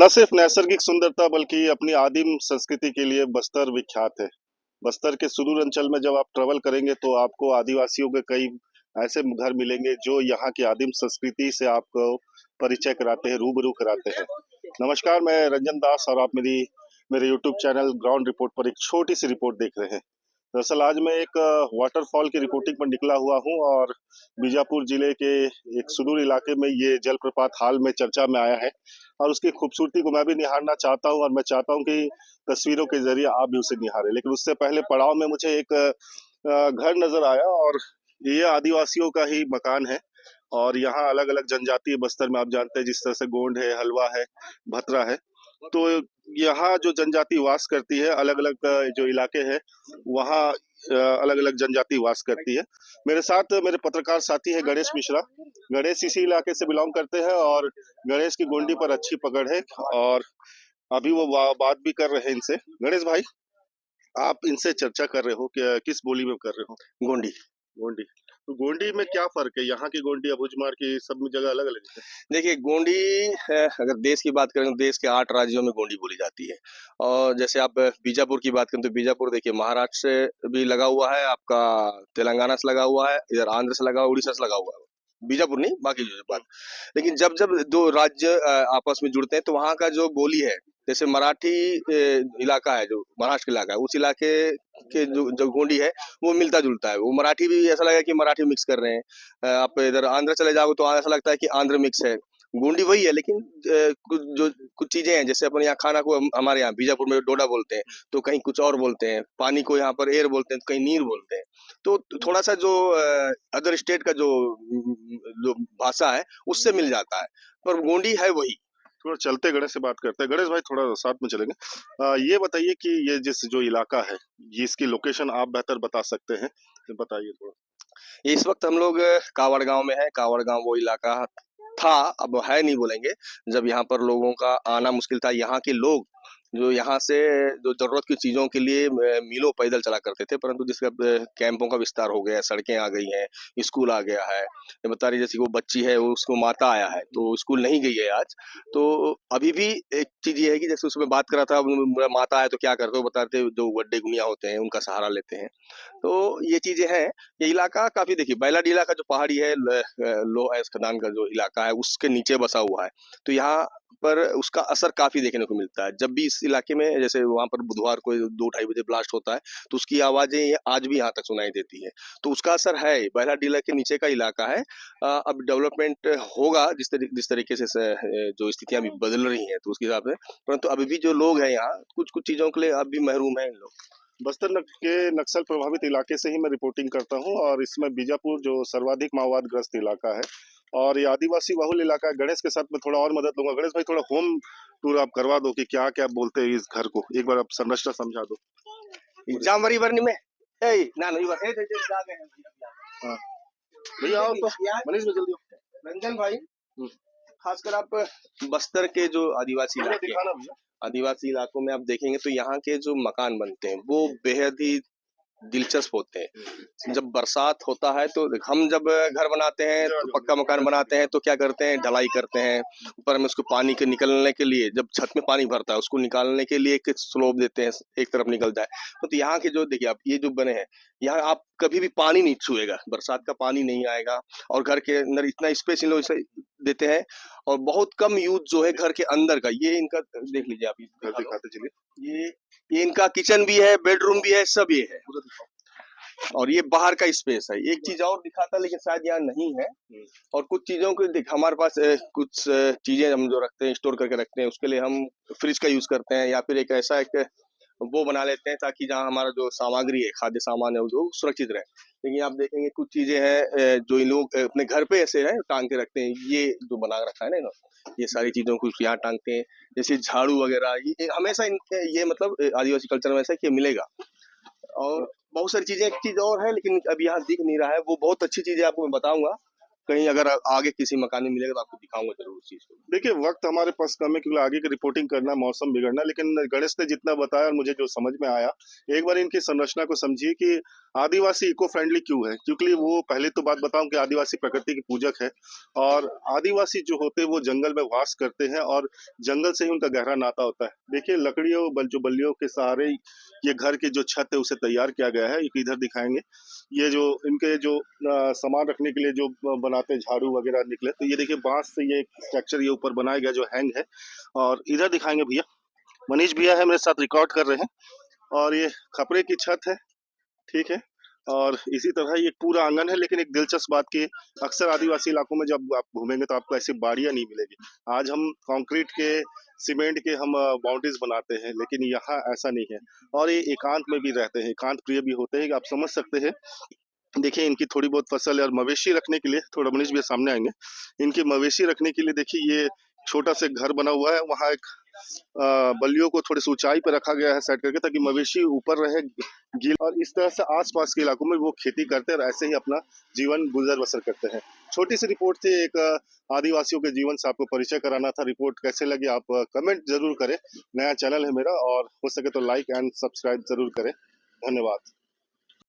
न सिर्फ नैसर्गिक सुंदरता बल्कि अपनी आदिम संस्कृति के लिए बस्तर विख्यात है। बस्तर के सुदूर अंचल में जब आप ट्रैवल करेंगे तो आपको आदिवासियों के कई ऐसे घर मिलेंगे जो यहाँ की आदिम संस्कृति से आपको परिचय कराते हैं, रूबरू कराते हैं। नमस्कार, मैं रंजन दास और आप मेरे यूट्यूब चैनल ग्राउंड रिपोर्ट पर एक छोटी सी रिपोर्ट देख रहे हैं। दरअसल आज मैं एक वाटरफॉल की रिपोर्टिंग पर निकला हुआ हूँ और बीजापुर जिले के एक सुदूर इलाके में ये जलप्रपात हाल में चर्चा में आया है और उसकी खूबसूरती को मैं भी निहारना चाहता हूँ और मैं चाहता हूँ कि तस्वीरों के जरिए आप भी उसे निहारें। लेकिन उससे पहले पड़ाव में मुझे एक घर नजर आया और ये आदिवासियों का ही मकान है और यहाँ अलग अलग जनजातीय बस्तर में आप जानते हैं जिस तरह से गोंड है, हलवा है, भतरा है। तो यहाँ जो जनजाति वास करती है, अलग अलग जो इलाके हैं वहाँ अलग अलग जनजाति वास करती है। मेरे साथ मेरे पत्रकार साथी है गणेश मिश्रा। गणेश इसी इलाके से बिलोंग करते हैं और गणेश की गोंडी पर अच्छी पकड़ है और अभी वो बात भी कर रहे हैं इनसे। गणेश भाई, आप इनसे चर्चा कर रहे हो कि किस बोली में कर रहे हो? गोंडी। गोंडी। तो गोंडी में क्या फर्क है? यहाँ की गोंडी अबूझमार की सब जगह अलग अलग है। देखिए गोंडी अगर देश की बात करें तो देश के 8 राज्यों में गोंडी बोली जाती है। और जैसे आप बीजापुर की बात करें तो बीजापुर देखिए महाराष्ट्र से भी लगा हुआ है, आपका तेलंगाना से लगा हुआ है, इधर आंध्र से लगा, उड़ीसा से लगा हुआ है। बीजापुर नहीं, बाकी जो बात। लेकिन जब जब दो राज्य आपस में जुड़ते हैं तो वहाँ का जो बोली है, जैसे मराठी इलाका है, जो महाराष्ट्र का इलाका है, उस इलाके के जो गोंडी है वो मिलता जुलता है। वो मराठी भी ऐसा लगेगा कि मराठी मिक्स कर रहे हैं। आप इधर आंध्र चले जाओगे तो ऐसा लगता है कि आंध्र मिक्स है। गोंडी वही है, लेकिन कुछ चीजें हैं, जैसे अपन यहाँ खाना को हमारे यहाँ बीजापुर में डोडा बोलते हैं, तो कहीं कुछ और बोलते हैं। पानी को यहाँ पर एयर बोलते हैं, तो कहीं नीर बोलते हैं। तो थोड़ा सा जो अदर स्टेट का जो भाषा है उससे मिल जाता है, पर गोंडी है वही। थोड़ा चलते गणेश से बात करते हैं। गणेश भाई थोड़ा साथ में चलेंगे। ये बताइए कि ये जिस जो इलाका है, ये इसकी लोकेशन आप बेहतर बता सकते हैं, तो बताइए थोड़ा। इस वक्त हम लोग कावड़ गांव में है। कावड़ गांव वो इलाका था, अब है नहीं बोलेंगे। जब यहाँ पर लोगों का आना मुश्किल था, यहाँ के लोग जो यहाँ से जो जरूरत की चीजों के लिए मीलों पैदल चला करते थे, परंतु जिसका कैंपों का विस्तार हो गया, सड़कें आ गई हैं, स्कूल आ गया है। ये बता रही जैसे वो बच्ची है, वो उसको माता आया है तो स्कूल नहीं गई है आज। तो अभी भी एक चीज ये है कि जैसे उसमें बात करा था, मेरा माता है तो क्या करते हो, बताते जो गड्ढे गुनिया होते हैं उनका सहारा लेते हैं। तो ये चीजें हैं। ये इलाका काफी, देखिए बैलाडीला का जो पहाड़ी है, लो एस खदान का जो इलाका है उसके नीचे बसा हुआ है। तो यहाँ पर उसका असर काफी देखने को मिलता है। जब भी इस इलाके में, जैसे वहां पर बुधवार को 2-2:30 बजे ब्लास्ट होता है, तो उसकी आवाजें आज भी यहाँ तक सुनाई देती है। तो उसका असर है। बैलाडीला के नीचे का इलाका है। अब डेवलपमेंट होगा जिस तरीके से जो स्थितियां भी बदल रही हैं तो उसके हिसाब से, परंतु अभी भी जो लोग हैं यहाँ कुछ कुछ चीजों के लिए अब भी महरूम है इन लोग। के नक्सल प्रभावित इलाके से ही मैं रिपोर्टिंग करता हूँ और इसमें बीजापुर जो सर्वाधिक माओवाद ग्रस्त इलाका है और ये आदिवासी बहुल इलाका है। गणेश के साथ मैं थोड़ा और मदद लूंगा। गणेश भाई, थोड़ा होम टूर आप करवा दो कि क्या क्या बोलते हैं इस घर को, एक बार आप संरचना समझा दो। जामवरी बरनी में ना नहीं ए जा गए हैं हाँ भैया, आओ तो मनीष में जल्दी रंजन भाई। खासकर आप बस्तर के जो दिखाना भैया। आदिवासी इलाकों में आप देखेंगे तो यहाँ के जो मकान बनते हैं वो बेहद ही दिलचस्प होते हैं। जब बरसात होता है तो हम जब घर बनाते हैं तो पक्का मकान बनाते हैं तो क्या करते हैं, ढलाई करते हैं। ऊपर में उसको पानी के निकलने के लिए, जब छत में पानी भरता है उसको निकालने के लिए एक स्लोप देते हैं, एक तरफ निकल जाए। तो यहाँ के जो देखिए आप ये जो बने हैं, यहाँ आप कभी भी पानी नहीं छुएगा, बरसात का पानी नहीं आएगा। और घर के अंदर इतना स्पेस इन लोग इसे देते हैं और बहुत कम यूज जो है घर के अंदर का। ये इनका देख लीजिए आप, घर दिखाते चलिए। ये इनका किचन भी है, बेडरूम भी है, सब ये है। और ये बाहर का स्पेस है। एक चीज और दिखाता लेकिन शायद यहाँ नहीं है। और कुछ चीजों को देख, हमारे पास कुछ चीजें हम जो रखते हैं, स्टोर करके रखते हैं, उसके लिए हम फ्रिज का यूज करते हैं या फिर एक ऐसा एक वो बना लेते हैं ताकि जहाँ हमारा जो सामग्री है, खाद्य सामान है, वो सुरक्षित रहे। लेकिन आप देखेंगे कुछ चीजें हैं जो इन लोग अपने घर पे ऐसे है टांग के रखते हैं। ये जो बना रखा है ना इन्होंने, ये सारी चीजों को यहाँ टांगते हैं, जैसे झाड़ू वगैरह। ये हमेशा ये मतलब आदिवासी कल्चर में ऐसा कि मिलेगा। और बहुत सारी चीजें, एक चीज और है लेकिन अब यहाँ दिख नहीं रहा है, वो बहुत अच्छी चीज है, आपको मैं बताऊंगा कहीं, अगर आगे किसी मकान में मिलेगा तो आपको दिखाऊंगा जरूर उस चीज को। देखिए, वक्त हमारे पास कम है क्योंकि आगे की रिपोर्टिंग करना, मौसम बिगड़ना, लेकिन गणेश ने जितना बताया और मुझे जो समझ में आया, एक बार इनकी संरचना को समझिए कि आदिवासी इको फ्रेंडली क्यों है? क्योंकि वो पहले तो बात बताऊं कि आदिवासी प्रकृति के पूजक है और आदिवासी जो होते हैं वो जंगल में वास करते हैं और जंगल से ही उनका गहरा नाता होता है। देखिए लकड़ियों जो बल्लियों के सहारे ये घर की जो छत है उसे तैयार किया गया है। एक इधर दिखाएंगे, ये जो इनके जो सामान रखने के लिए जो बनाते हैं झाड़ू वगैरह निकले, तो ये देखिए बांस से ये स्ट्रक्चर ये ऊपर बनाया गया जो हैंग है। और इधर दिखाएंगे भैया, मनीष भैया है मेरे साथ, रिकॉर्ड कर रहे हैं। और ये खपरे की छत है, ठीक है। और इसी तरह ये पूरा आंगन है। लेकिन एक दिलचस्प बात की, अक्सर आदिवासी इलाकों में जब आप घूमेंगे तो आपको ऐसी बाड़ियां नहीं मिलेगी। आज हम कंक्रीट के, सीमेंट के हम बाउंड्रीज बनाते हैं, लेकिन यहाँ ऐसा नहीं है। और ये एकांत में भी रहते हैं, एकांत प्रिय भी होते हैं, आप समझ सकते हैं। देखिए इनकी थोड़ी बहुत फसल है और मवेशी रखने के लिए, थोड़ा मनीष भी सामने आएंगे, इनके मवेशी रखने के लिए देखिए ये छोटा सा घर बना हुआ है। वहाँ एक बल्लियों को थोड़ी सी ऊंचाई पर रखा गया है सेट करके, ताकि मवेशी ऊपर रहे गिल। और इस तरह से आसपास के इलाकों में वो खेती करते हैं और ऐसे ही अपना जीवन गुजर बसर करते हैं। छोटी सी रिपोर्ट थी एक आदिवासियों के जीवन से आपको परिचय कराना था। रिपोर्ट कैसे लगी आप कमेंट जरूर करें। नया चैनल है मेरा और हो सके तो लाइक एंड सब्सक्राइब जरूर करें। धन्यवाद।